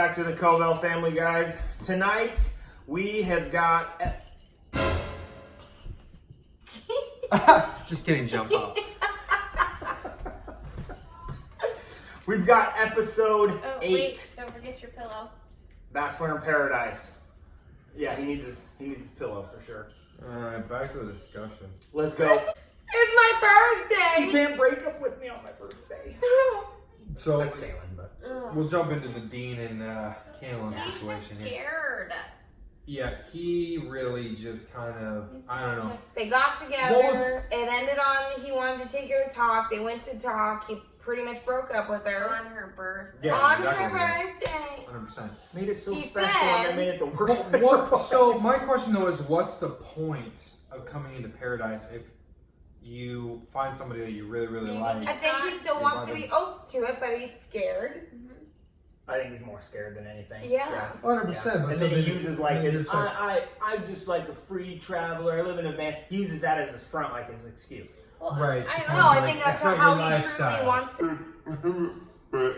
back to the Cobell family, guys. Tonight, we have got... Just kidding, jump up. We've got episode 8. Wait, don't forget your pillow. Bachelor in Paradise. Yeah, he needs his pillow for sure. Alright, back to the discussion. Let's go. It's my birthday! You can't break up with me on my birthday. So, That's Caelynn, but... we'll jump into the Dean and Kaylynn He's situation just here. scared. Yeah, he really just kind of, I don't know. They got together. It ended on he wanted to take her to talk. They went to talk. He pretty much broke up with her. On her birthday. Yeah, on exactly. her birthday. 100%. Made it so He special said- and they made it the worst thing So my question though is, what's the point of coming into paradise if you find somebody that you really, really Maybe like? I think he still wants to be open to it, but he's scared. I think he's more scared than anything. Yeah. 100%. But And then he uses like his, I'm just like a free traveler, I live in a van. He uses that as his front, like his excuse. Well, Right. No, I Like, think that's it's not how your he lifestyle. truly wants to.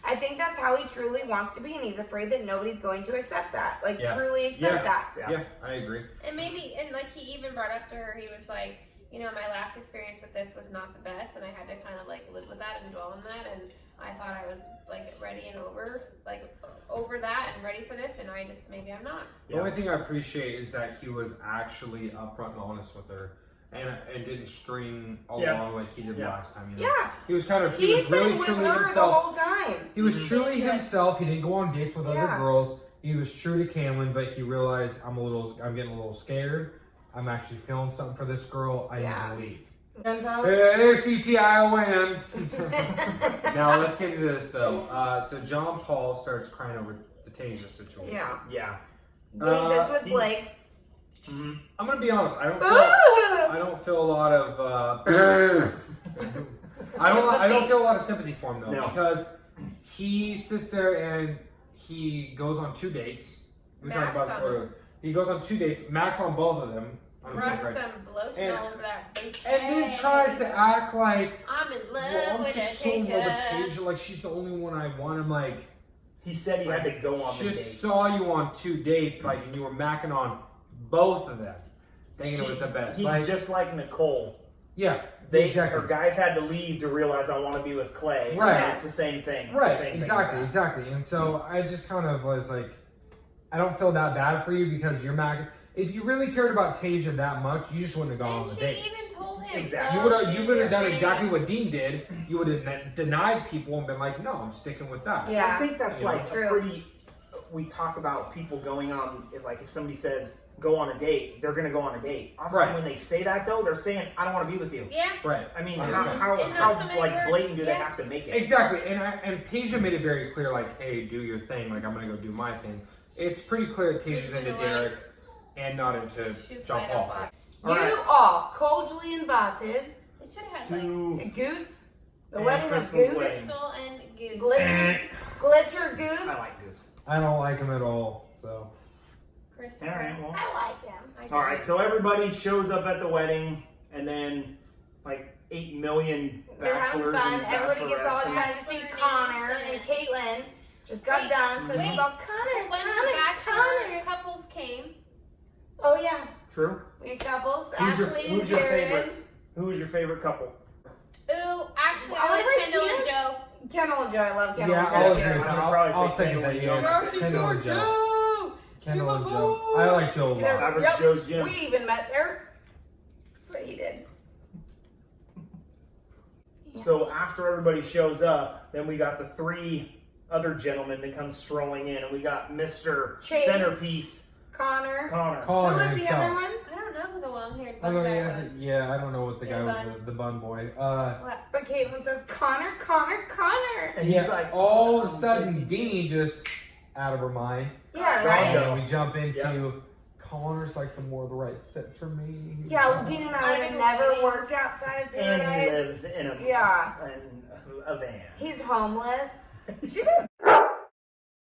I think that's how he truly wants to be, and he's afraid that nobody's going to accept that. Like, Yeah. truly accept that. Yeah, I agree. And maybe, and like he even brought up to her, he was like, you know, my last experience with this was not the best, and I had to kind of like live with that and dwell on that, and I thought I was like ready and over that and ready for this, and I just, maybe I'm not. The only thing I appreciate is that he was actually upfront and honest with her, and didn't string along like he did last time. You know? Yeah. He was kind of, he He's was really been with truly her the himself. whole time. He was truly himself. He didn't go on dates with other Yeah. girls. He was true to Caelynn, but he realized I'm getting a little scared. I'm actually feeling something for this girl. I need to leave. ACTION. Now let's get into this though. So John Paul starts crying over the Taysia situation. Yeah. Yeah. But he sits with Blake. I'm gonna be honest. I don't feel a lot of. I don't feel a lot of sympathy for him though, because he sits there and he goes on 2 dates. We talked about this earlier. He goes on 2 dates. Max on both of them. Rub some lotion all over that booty. And then tries to act like I'm in love I'm with just so in love with Tayshia. Taysia, like she's the only one I want. I'm like, He said he had to go on the just date. saw you on 2 dates, like, and you were macking on both of them, thinking it was the best. He's Like, just like Nicole. yeah, Her guys had to leave to realize I want to be with Clay. Right. And it's the same thing. Right, The same exactly. And so I just kind of was like, I don't feel that bad for you because you're macking. If you really cared about Taysia that much, you just wouldn't have gone on the And dates. she even told him. Exactly. You would have done exactly what Dean did. You would have denied people and been like, no, I'm sticking with that. Yeah. I think that's You know, like a pretty. We talk about people going on. If somebody says go on a date, they're going to go on a date. Obviously, when they say that though, they're saying I don't want to be with you. Yeah. Right. I mean, In how so many like words. blatant do they have to make it? Exactly. And Taysia made it very clear, like, hey, do your thing. Like, I'm going to go do my thing. It's pretty clear that Taysia's into Derrick and not into John Paul. You are cordially invited It should have had like to Goose. The And wedding of Crystal Goose. wedding. Crystal and Goose. Glitter Goose. I like Goose. I don't like him at all, so. Crystal. All right, well. I like him. All right, so everybody shows up at the wedding, and then like 8 million They're having bachelors fun. and Everybody gets all bachelorettes and- excited to see Connor and Caitlyn. Just got Wait, done, so wait. she's all Connor, When the Connor, Bachelor Connor. couples came, Oh yeah, True. we had couples. Who's your, Ashley and who's your Jared. favorite? Who is your favorite couple? ooh, actually, I I wanna like write Kendall and Tia. Joe. Kendall and Joe. I love Kendall Yeah, and I'll Joe. agree with I that. would probably I'll say second that, Kendall and yes. Joe. Kendall and Joe. Kendall and Joe. I like Joe a lot. Average Joe's Gym. We even met there. That's what he did. So after everybody shows up, then we got the 3 other gentlemen that come strolling in, and we got Mr. Chase. Centerpiece Connor. Connor. Who Connor was the other himself. one? I don't know who the long-haired I bun don't know, guy he was. has yeah, I don't know what the guy Bun. with the bun boy. What? But Caitlyn says Connor, Connor, Connor. And Yeah, he's like, all of a sudden, Dean just out of her mind. Yeah, Gone. right. And then we jump into Yeah. Connor's like the right fit for me. Yeah, well, Dean and I would have never worked outside of and he Paradise. lives in a van. He's homeless. She's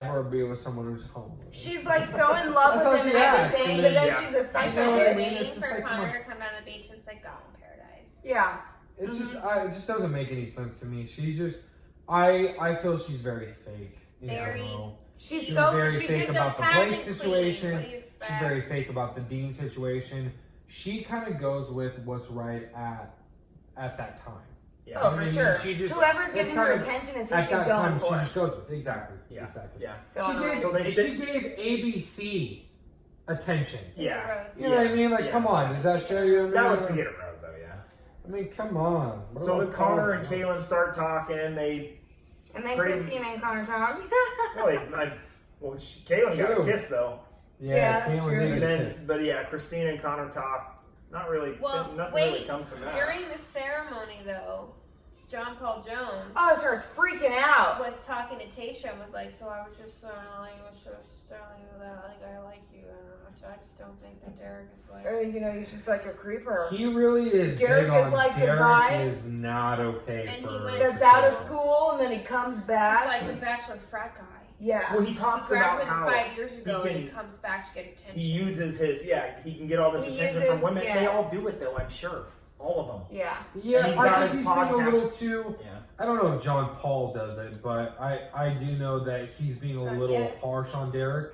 Never be with someone who's homeless. she's like so in love That's with how him she and acts, everything, and but then- then she's a I psycho know, I bitch. mean, Waiting it's just for like, come Connor on. to come down the beach and say, God in paradise. Yeah. It's just, it just doesn't make any sense to me. She's just, I feel she's very fake in Very. general. She's She so was very she fake just about the pageant Blake queen. situation. What do you She's expect? very fake about the Dean situation. She kind of goes with what's right at that time. Yeah. Oh, You know for what I sure. mean? She just, Whoever's it's giving kind her of- attention is who At she's that going time, for. she just goes with exactly. Yeah. Exactly. Yeah. So She annoying. So they sit- she gave ABC attention. Yeah. Rose. You know what I mean? Like, Yeah. come on, does that show you? That was to get a rose, though. Yeah. I mean, come on. What So about Connor and Collins? Caelynn start talking. And then Pretty- Christina and Connor talk. Caelynn got a True. kiss though. Yeah, that's Caelynn true. did And get then, kissed. but yeah, Christina and Connor talk. Not really. Well, nothing wait. really comes from that. During the ceremony, though, John Paul Jones Oh, starts freaking out. was talking to Tayshia and was like, "So I was just telling you that like I like you, and I just don't think that Derrick is like." Or, you know, he's just like a creeper. He really is. Derrick big is on, like the Derrick guy- is not okay And for. he went That's to out of school. school and then he comes He's back. like the Bachelor frat guy. Yeah. Well, he He talks about graduated how 5 years ago he and he can- comes back to get attention. he uses his he can get all this He attention uses- from women. They yes. all do it though. I'm sure, all of them. Yeah. Yeah, And he's got I think his he's being a podcast. little too. Yeah. I don't know if John Paul does it, but I do know that he's being a Not little yet. harsh on Derrick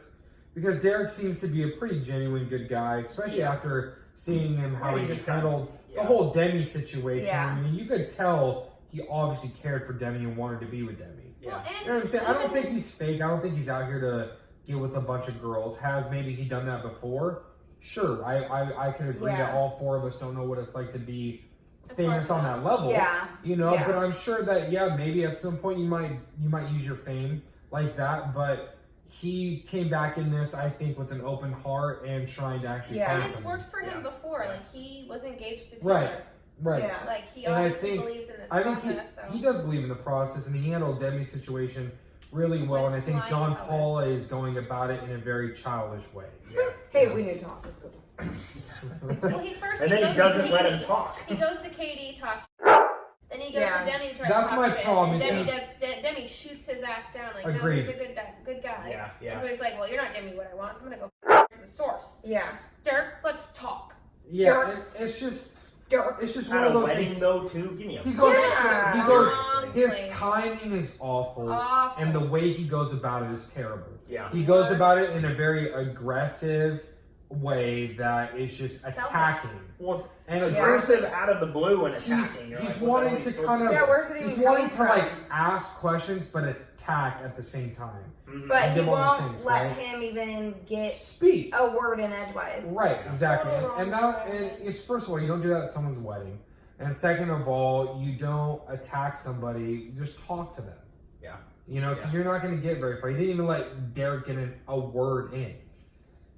because Derrick seems to be a pretty genuine good guy, especially after seeing him how Yeah, he he just just kinda- handled yeah. the whole Demi situation. Yeah. I mean, you could tell he obviously cared for Demi and wanted to be with Demi. Yeah. Well, and You know what I'm saying? I don't even think he's fake. I don't think he's out here to get with a bunch of girls. Has maybe he done that before? Sure, I can agree that Yeah. all four of us don't know what it's like to be Of famous course on not. that level. Yeah. You know, Yeah. but I'm sure that maybe at some point you might use your fame like that, but he came back in this, I think, with an open heart and trying to actually Yeah. find and it's someone. worked for him Yeah. before. Yeah. Like he was engaged to Right. Taylor. Right. Yeah. Like he And I obviously think- believes in this I think process. so. he does believe in the process, and he handled Demi's situation really well, With and I think flying John colors. Paul is going about it in a very childish way. Yeah. Hey, we need to talk. Let's go. Well, he first And then he goes doesn't to let Katie. him talk. He goes to Katie, talks. Then he goes Yeah. to Demi to try That's to my talk shit, problem, and is Demi shoots his ass down. Like, Agreed. no, he's a good guy. Yeah, yeah. And so he's like, well, you're not giving me what I want, so I'm gonna go to the source. Yeah. Derrick, let's talk. Yeah, Derrick. it's just Derrick. one At of a those wedding things. though, too. Give me a. He goes, Yeah. he goes. Honestly. His timing is awful, Awful. and the way he goes about it is terrible. Yeah. He goes about it in a very aggressive way that is just attacking. Well, it's And Yeah. aggressive out of the blue and attacking. He's You're he's like, what the wanting hell are to you supposed kind of do? Yeah, where's it even he's wanting to coming like from? ask questions but attack at the same time. Mhm. But I he did all the won't things, let right? him even get Speak. a word in edgewise. Right, exactly. Oh, And it's first of all, you don't do that at someone's wedding. And second of all, you don't attack somebody, you just talk to them. Yeah. You know, because you're not going to get very far. He didn't even let Derrick get a word in.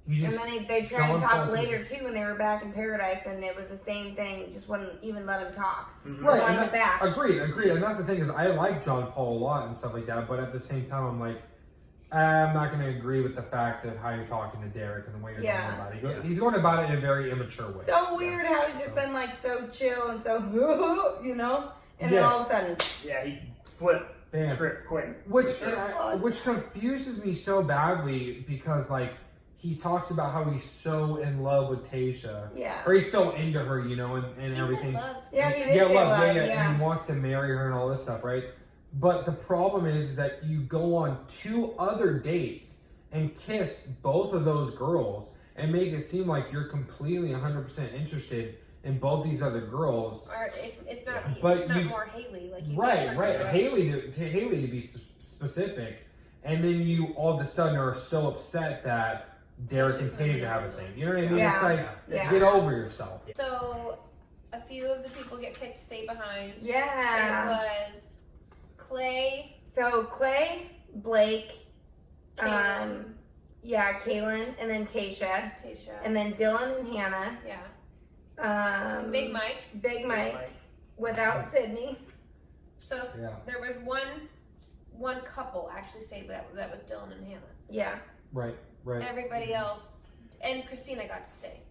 You And just, then they tried John to talk Paul's- later too when they were back in paradise, and it was the same thing. Just wouldn't even let him talk. Mhm. Right, On and the batch. agreed. And that's the thing is, I like John Paul a lot and stuff like that, but at the same time, I'm like, I'm not going to agree with the fact of how you're talking to Derrick and the way you're Yeah. going about it. Yeah. He's going about it in a very immature way. So weird how he's just been like so chill and so, you know, and then Yeah. all of a sudden, Yeah, he flipped Bam. script quick. Which For sure. which confuses me so badly because like he talks about how he's so in love with Tayshia, yeah, or he's so into her, you know, and He's everything. in love. yeah, he did Yeah, say love, love, and he wants to marry her and all this stuff, right? But the problem is that you go on 2 other dates and kiss both of those girls and make it seem like you're completely 100% interested in both these other girls. Or if not, But if not you- more Haley. Like you Right. Haley. Haley to be specific, and then you all of a sudden are so upset that Derrick and Taysia have a thing. You know what I mean? Yeah. It's like Yeah. get over yourself. So a few of the people get picked to stay behind. yeah. It was Clay, So Clay, Blake, Kaelynn, Kaylin, and then Tayshia, Tayshia. and then Dylan and Hannah, yeah. Big Mike. Big Mike, without Sydney. So Yeah. there was one couple actually stayed, but that was Dylan and Hannah. Yeah. Right. Everybody else, and Christina got to stay.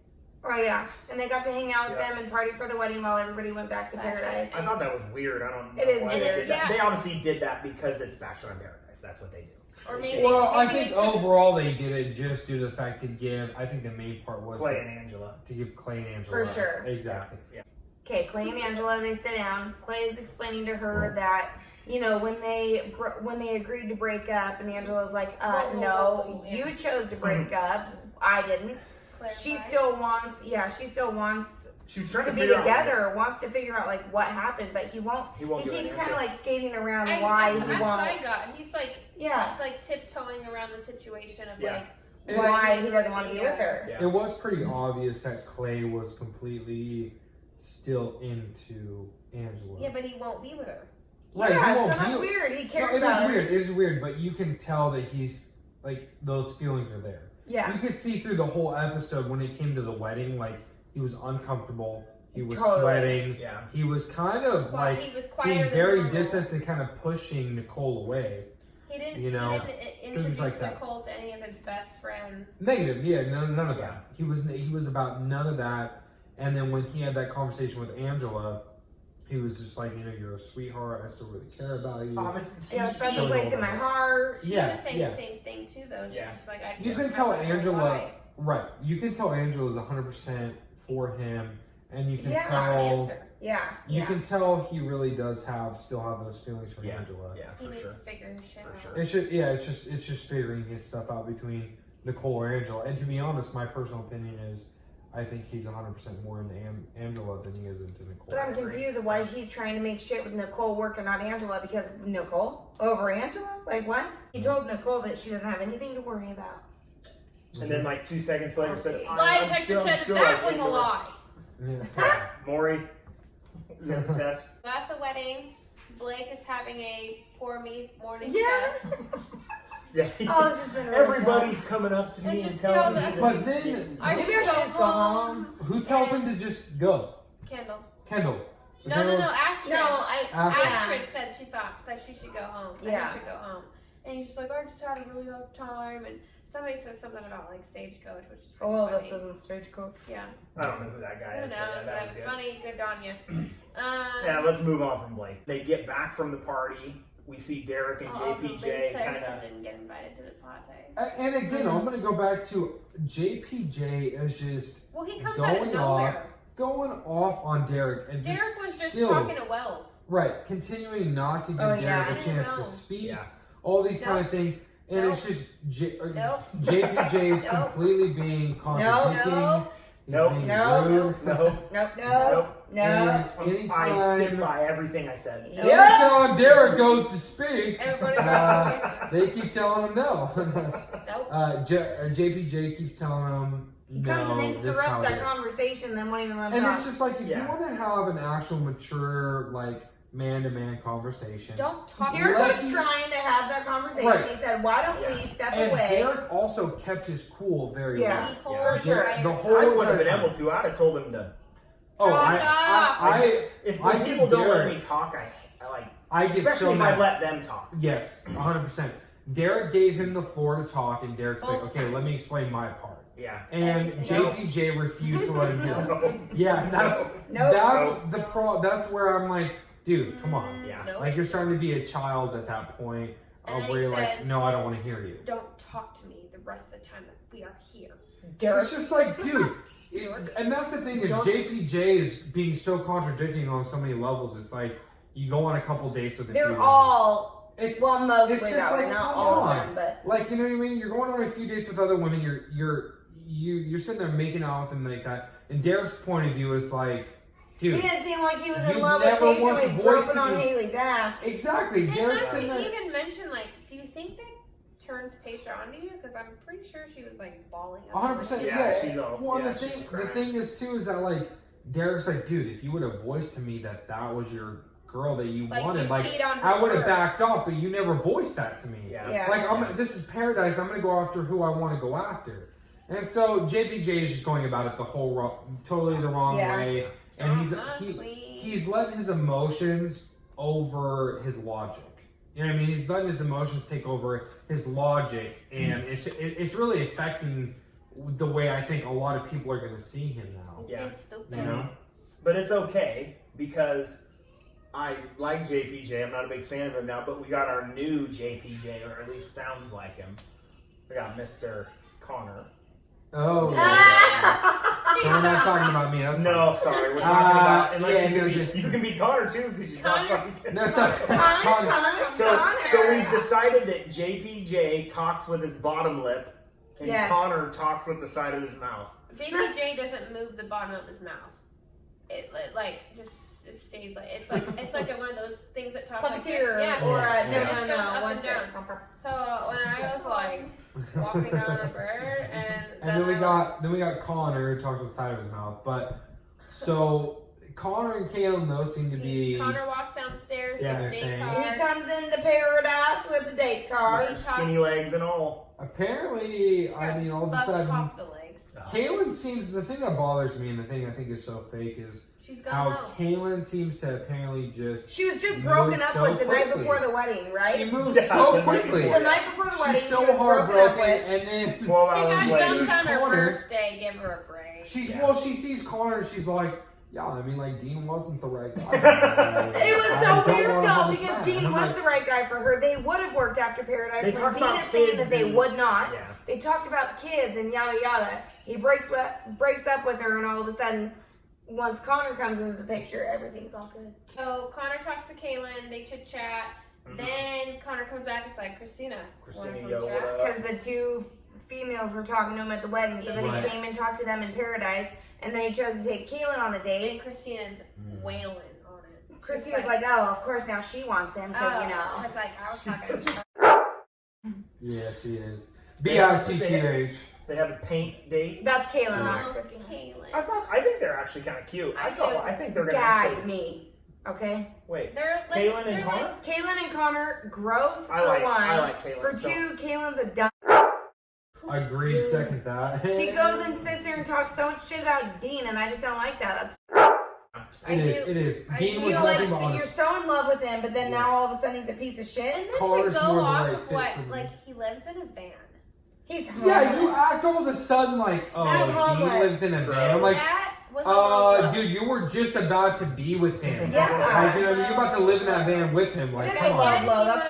Oh yeah, and they got to hang out with Yeah. them and party for the wedding while everybody went back to paradise. I thought that was weird. I don't know It is why weird. they did that. Yeah. They obviously did that because it's Bachelor in Paradise. That's what they do. Or They maybe- should- Well, I Maybe think they could've- overall they did it just due to the fact to give. I think the main part was Clay and Angela. to give Clay and Angela. For sure. Exactly. Yeah. Okay, Clay and Angela, they sit down. Clay is explaining to her that you know, when they agreed to break up, and Angela was like, Whoa, no, yeah. you chose to break up. I didn't. Clarify. She still wants She's trying to to be figure out- together, wants to figure out like what happened, but he won't. He won't He give an keeps kind answer. of like skating around That's why he what won't. I got. He's like, Yeah. like tiptoeing around the situation of Yeah. like Why he doesn't want to be with her. Yeah. It was pretty obvious that Clay was completely still into Angela. Yeah, but he won't be with her. Right, he Yeah, won't so that's be- weird. He No, cares it about is her. weird. It is weird, but you can tell that he's like those feelings are there. Yeah. You could see through the whole episode when it came to the wedding, like he was uncomfortable. He was Totally. sweating. Yeah. He was kind of Well, like he was quieter being than very normal. distant and kind of pushing Nicole away. He didn't. You know, he didn't introduce like that. Nicole to any of his best friends. Negative, yeah, none of Yeah. that. He was about none of that. And then when he had that conversation with Angela, he was just like, you know, you're a sweetheart. I still really care about you. Obviously, You have a special Showing place all in my that. heart. She Yeah, was saying yeah. the same thing too, though. She Yeah. was like, I You just can tell don't know Angela, why. right? You can tell Angela's 100% for him, and you can Yeah. That's the tell answer. Yeah. you yeah. can tell he really does still have those feelings for Yeah. Angela. Yeah, He for needs sure. to figure his shit For out. sure. It's just figuring his stuff out between Nicole or Angela. And to be honest, my personal opinion is, I think he's 100% more into Angela than he is into Nicole. But I'm confused of why he's trying to make shit with Nicole work and not Angela, because Nicole over Angela? Like what? He told Nicole that she doesn't have anything to worry about. And then like 2 seconds later said, Lie I'm detector still said still that like was a into it. lie. Yeah. Maury, you got the test. At the wedding, Blake is having a pour me morning Yeah. test. Yeah. Oh, it's just been a rough Everybody's coming up to And me and just see all telling me that- that. But then- I Maybe should I should just go home. Who tells him to just go? Kendall. Kendall. So No, Kendall's- Ashton. Ashton. Astrid said she thought that she should go home. That Yeah. he should go home. And he's just like, I just had a really rough time. And somebody said something about like stagecoach, which is pretty Oh, funny. that says in stagecoach. Yeah. I don't know who that guy Who is. knows? But yeah, But that that was was good. funny. Good on you. Yeah, let's move on from Blake. They get back from the party. We see Derrick and all the JPJ Lisa kind that of. didn't get invited to the party. And again, I'm going to go back to JPJ is just Well, he comes out of going off, nowhere. going off on Derrick and Derek just was just still talking to Wells. right, continuing not to give Oh, Derek yeah. a On his chance to own. speak. Yeah. All these Nope. kind of things, and Nope. it's just Nope. JPJ is Nope. completely being contradicting. Nope. He's Nope. being Nope. rude. No. Nope, Nope. no. And I anytime, stick by everything I said. Yeah. anytime Derek goes to speak, Everybody got voices. they keep telling him no. Nope. JPJ keeps telling him He no. comes and this is how interrupts it that is. conversation, then won't even let him And talk. it's just like if Yeah. you want to have an actual mature, like man-to-man conversation. Don't talk to Derek Let was him- trying to have that conversation. Right. He said, why don't Yeah. we step And away? Derek also kept his cool very Yeah. the well. whole For sure. entire The whole I would have been entire able to. I'd have told him to. Oh, Fuck If I when people think don't let Derek- me talk, I like. I get Especially so if mad. I let them talk. Yes, 100%. Derek gave him the floor to talk, and Derek's like, Both okay, times. let me explain my part. Yeah. And No. JPJ refused to let him do it. No. Yeah, that's Nope. that's the That's where I'm like, dude, come on. Yeah. Nope. Like you're starting to be a child at that point, And then where he you're like, says- no, I don't want to hear you. Don't talk to me the rest of the time that we are here. Derek. It's just like, dude. And that's the thing is, JPJ is being so contradicting on so many levels. It's like you go on a couple dates with a few They're women. all, It's well, mostly it's just that way, like, not come all on. of them, but like, you know what I mean? You're going on a few dates with other women. You're sitting there making out with them like that. And Derek's point of view is like, he dude, didn't seem like he was in you've love with never Tayshia once when he's voiced groping on to me- Haley's ass. exactly. And Derek's then sitting he there. even mentioned, like, do you think that turns Tayshia onto you? Because I'm pretty sure she was, like, bawling. up. 100%. Yeah, Yeah, she's all- well, yeah, the she's thing, the crying. thing is too is that like Derek's like, dude, if you would have voiced to me that was your girl that you Like, wanted, you like peed on her I would have first. backed off, but you never voiced that to me. Yeah. Yeah. Like this is paradise. I'm gonna go after who I want to go after. And so JPJ is just going about it the whole totally the wrong Yeah. way, and Drama queen. he's letting his emotions over his logic. You know what I mean? He's letting his emotions take over his logic, and it's really affecting the way I think a lot of people are going to see him now. Yeah. It's stupid. You know? But it's okay because I like JPJ. I'm not a big fan of him now, but we got our new JPJ, or at least sounds like him. We got Mr. Connor. Oh, So we're not talking about me. That's No, sorry. We're talking about unless yeah, you can be Connor too because you talk like No, sorry. Connor. So we've decided that JPJ talks with his bottom lip, and Yes. Connor talks with the side of his mouth. JPJ doesn't move the bottom of his mouth. It like just it stays like it's like one of those things that talk Puppeteer like or it just goes no. up What's and down. So when I was like walking down a bird and then we got Connor who talks with the side of his mouth. But so Connor and Caelynn though seem to be. Connor walks downstairs Yeah, with a date thing. card. He comes into paradise with the date card. With skinny legs and all. Apparently, I mean, all of a Buff sudden, top the legs. Caelynn seems. The thing that bothers me and the thing I think is so fake is She's gone how home. Caelynn seems to apparently just. She was just broken up so with the night quickly. before the wedding, right? She moves Yeah, so the night quickly. before. The night before the wedding, She's she so was heartbroken, broken up with. and then 12 She hours got later. sees dumped on her Connor. birthday. Give her a break. She sees Connor. She's like, yeah, I mean, like Dean wasn't the right guy. It was I so don't weird wanna though have this because man. Dean And I'm was like, the right guy for her. They would have worked after Paradise. They When talked Dean about is saying kids that they and- would not. Yeah. They talked about kids and yada yada. He breaks up with her, and all of a sudden, once Connor comes into the picture, everything's all good. So Connor talks to Kaylin. They chit chat. Then Connor comes back. It's like Christina. Christina, wanna yo, come what chat? up? Because the two females were talking to him at the wedding, so then Right. he came and talked to them in Paradise, and then he chose to take Caelynn on a And date. Christina's wailing on it. Christina's like, oh, of course now she wants him because you know. It's like I was talking. yeah, she is. BITCH. They have a paint date. That's Caelynn, Oh, not Christina. I think they're actually kind of cute. I think they're gonna Guide actually me, okay? wait. They're like, Caelynn and they're Connor. like- Caelynn and Connor, gross for I like one. Caelynn. For so- two, Caelynn's a dumb. Agreed, second that. She goes and sits there and talks so much shit about Dean, and I just don't like that. It is. Dean was You're like, nothing but you're honest. so in love with him, but then now all of a sudden he's a piece of shit. And then Connor's to go more the off right of fit what, for me. like he lives in a van. He's homeless. Yeah, you act all of a sudden like, oh, That's Dean homeless. lives in a van. I'm like, That was a low blow. dude, you were just about to be with him. Yeah. Like, you know, you're about to live in that van with him. Like, It is come a on. low blow. That's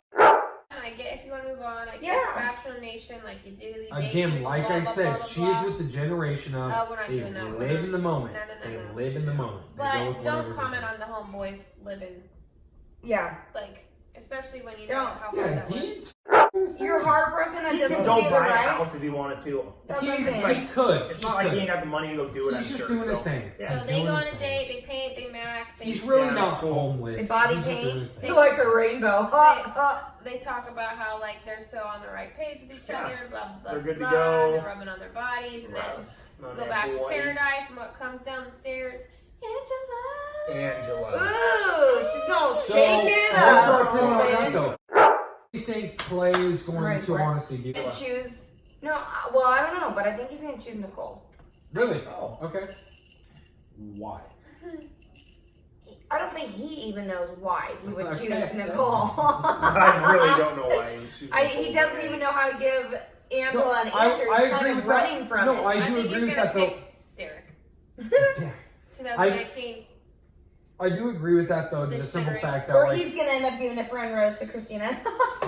I get if you want to move on. I get Yeah. Bachelor Nation, like you do. You date Again, people, like blah, I blah, said, blah, blah, she blah. is with the generation of Oh, we're not they doing that. live in the moment. No. They live in the moment. They go But with don't whatever's comment in on the homeboys living, yeah. like especially when you know Don't. how hard Yeah, that was. Dean's. You're heartbroken that He doesn't could give go you the buy a right. house if he wanted to. That's what I'm He saying. could. It's He not like could. he ain't got the money to go do it. He's I'm just sure, doing his so, thing. Yeah. So they doing go on his a thing. date, they paint, they mac, they He's really Yeah, not that's cool. homeless. They body He's just doing paint. his thing. They like a rainbow. they talk about how like they're so on the right page with each Yeah. other, blah blah They're good to blah. go. They're rubbing on their bodies, and Gross. then go back to Paradise. And what comes down the stairs, Angela. Angela. Ooh, she's gonna So, shake it what's our up. opinion on that, though? Do you think Clay is going Right, to right. honestly do And that? choose. No, well, I don't know, but I think he's gonna choose Nicole. Really? Oh. Okay. Why? I don't think he even knows why he would Okay. choose Nicole. I really don't know why he would choose Nicole. He doesn't even know how to give Angela an I- answer. I He's agree kind of with that. running from No, it. I do think agree he's with gonna that, though. pick Derrick. Yeah. 2019. I do agree with that though, to the This simple generation. fact that Or like he's gonna end up giving a friend rose to Christina.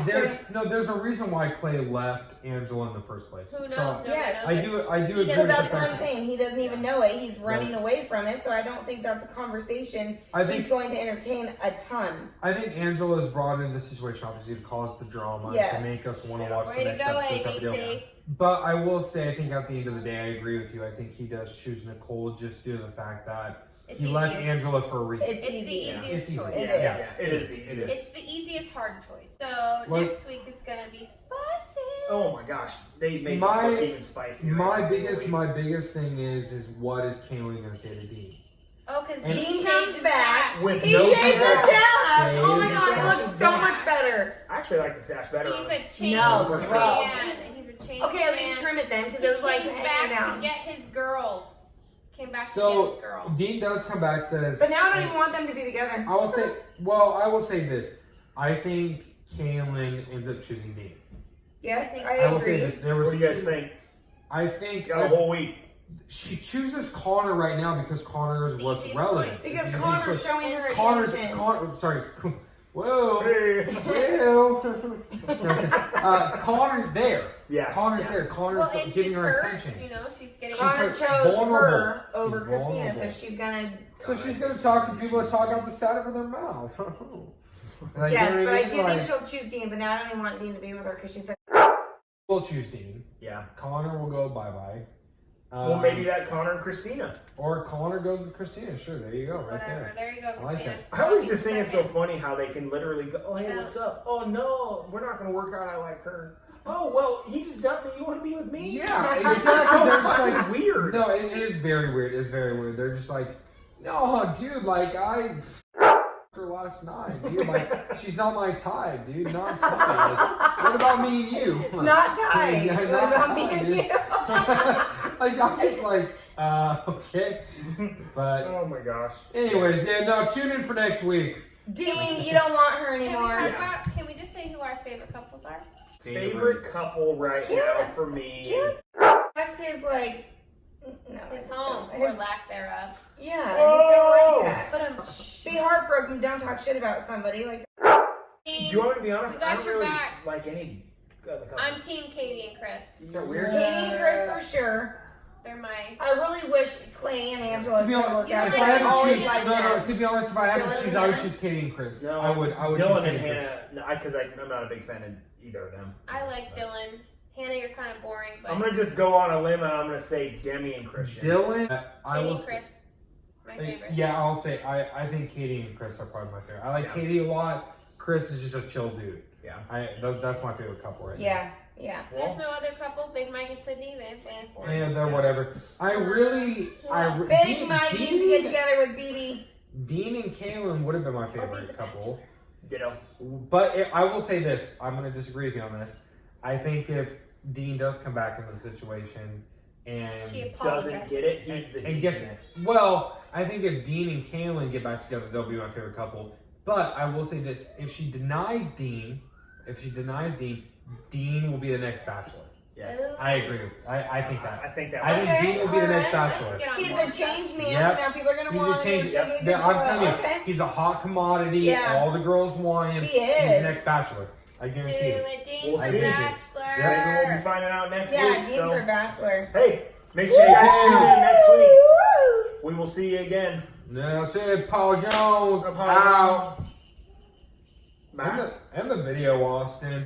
there's a reason why Clay left Angela in the first place. Who knows? So Nobody yes. knows I it. do He agree doesn't- with But the that's what fact I'm that saying. He doesn't even know it. He's running away from it, so I don't think that's a conversation I think- he's going to entertain a ton. I think Angela is brought into this situation obviously to cause the drama Yes. to make us want to watch Way the to next go, episode. type of deal. ABC. But I will say, I think at the end of the day, I agree with you. I think he does choose Nicole just due to the fact that It's he left easier. Angela for a reason. It's It's easy. the easiest It's easy. choice. It Yeah, is. yeah, it is the It easiest. It's the easiest hard choice. So Like- next week is gonna be spicy. Oh my gosh, they made My- it look even spicier. My every single biggest week. thing is what is Kaylin gonna say to Dean? Oh, because And- Dean comes back With He no shaved the stash. stash. Oh my Shaved god, the it looks stash. so much better. I actually like the stash better. He's on a him. change No, for man. gross. He's a change Okay, at man. least trim it then, because He it was like came hanging back down. to get his girl. Came back to get So his girl. Dean does come back, says. But now I don't even want them to be together. I will say this. I think Kaylin ends up choosing Dean. Yes, I think I I will say agree. this. There What was do you guys think? I think Got a whole week. she chooses Connor right now because Connor is It's what's easy relevant. choice. Because It's easy Connor's choice. showing her Connor's attention. Whoa. Hey. Whoa. Connor's there. Yeah. Connor's there. Connor's Well, and giving she's her hurt, attention. You know, she's getting. Connor She's chose vulnerable. her over She's Christina, vulnerable. so she's gonna. So she's gonna talk to people that talk out the side of their mouth. Like, Yes, you know but what I mean? do Like, think she'll choose Dean. But now I don't even want Dean to be with her because she said. we'll choose Dean. Yeah. Connor will go bye-bye. Well, maybe that Connor and Christina. Or Connor goes with Christina. Sure, there you go, right Whatever. There you go. I like Christina. that. I always just think it's so Second. funny how they can literally go, oh, hey, what's up? Oh, no, we're not going to work out. I like her. Oh, well, he just dumped me. You want to be with me? Yeah, It's just so they're just fucking like weird. No, it is very weird. It's very weird. They're just like, no, dude, like I her last night, dude. Like she's not my type, dude. Not type. Like, what about me and you? Not tight. Yeah, What not about me tight, and dude. you? Like I'm just like, okay. But Oh, my gosh. anyways, yeah, no. Tune in for next week. Dean, you don't want her Can we, anymore. talk about, can we just say who our favorite couples are? Favorite couple right now for me. That's his like. No, I His just home don't- or lack thereof. Yeah, I Whoa. just don't like that. But Be heartbroken. Don't talk shit about somebody. Like Do you want me to be honest? We got I don't your really back. like any other couples. I'm Team Katie and Chris. Is that weird? Katie and Chris for sure. They're my. I really wish Clay and Angela To be could honest, work You out. if like I had them to all choose, like no, that. to be honest, if I had Dylan to choose, and I would Hannah? choose Katie and Chris. No, I would Dylan choose and Katie Chris. Hannah. No, because I'm not a big fan of either of them. I like Dylan. Hannah, you're kind of boring. But I'm gonna just go on a limb and I'm gonna say Demi and Christian. Dylan, I Katie will. and Chris. My favorite. Yeah, I'll say I think Katie and Chris are probably my favorite. I like Yeah. Katie a lot. Chris is just a chill dude. Yeah. That's my favorite couple right Yeah, yeah. There's no other couple. Big Mike and Sydney. They're now. Yeah, they're whatever. Big Mike needs to get together with BB. Dean and Kaylin would have been my Or be favorite the couple. Ditto. But I will say this. I'm going to disagree with you on this. I think if Dean does come back into the situation and She Doesn't apologized. get it. He's the and gets next. well, I think if Dean and Kaylin get back together, they'll be my favorite couple. But I will say this: if she denies Dean, Dean will be the next Bachelor. Yes. I agree. I think that. I think that. I think Okay, Dean will be the next alright. Bachelor. Get on He's board. a changed man, Yep. so now people are gonna He's want a him. change. He's gonna be a good I'm show. telling you, Okay. he's a hot commodity. Yeah. All the girls want him. He is. He's the next Bachelor. I guarantee you. Dylan, Dean, We'll for see. Bachelor. Maybe we'll be finding out next Yeah, week. Dean's So, our bachelor. hey, make sure you guys tune in next week. We will see you again. That's it. Paul Jones Paul out. Bye. And the video, Austin.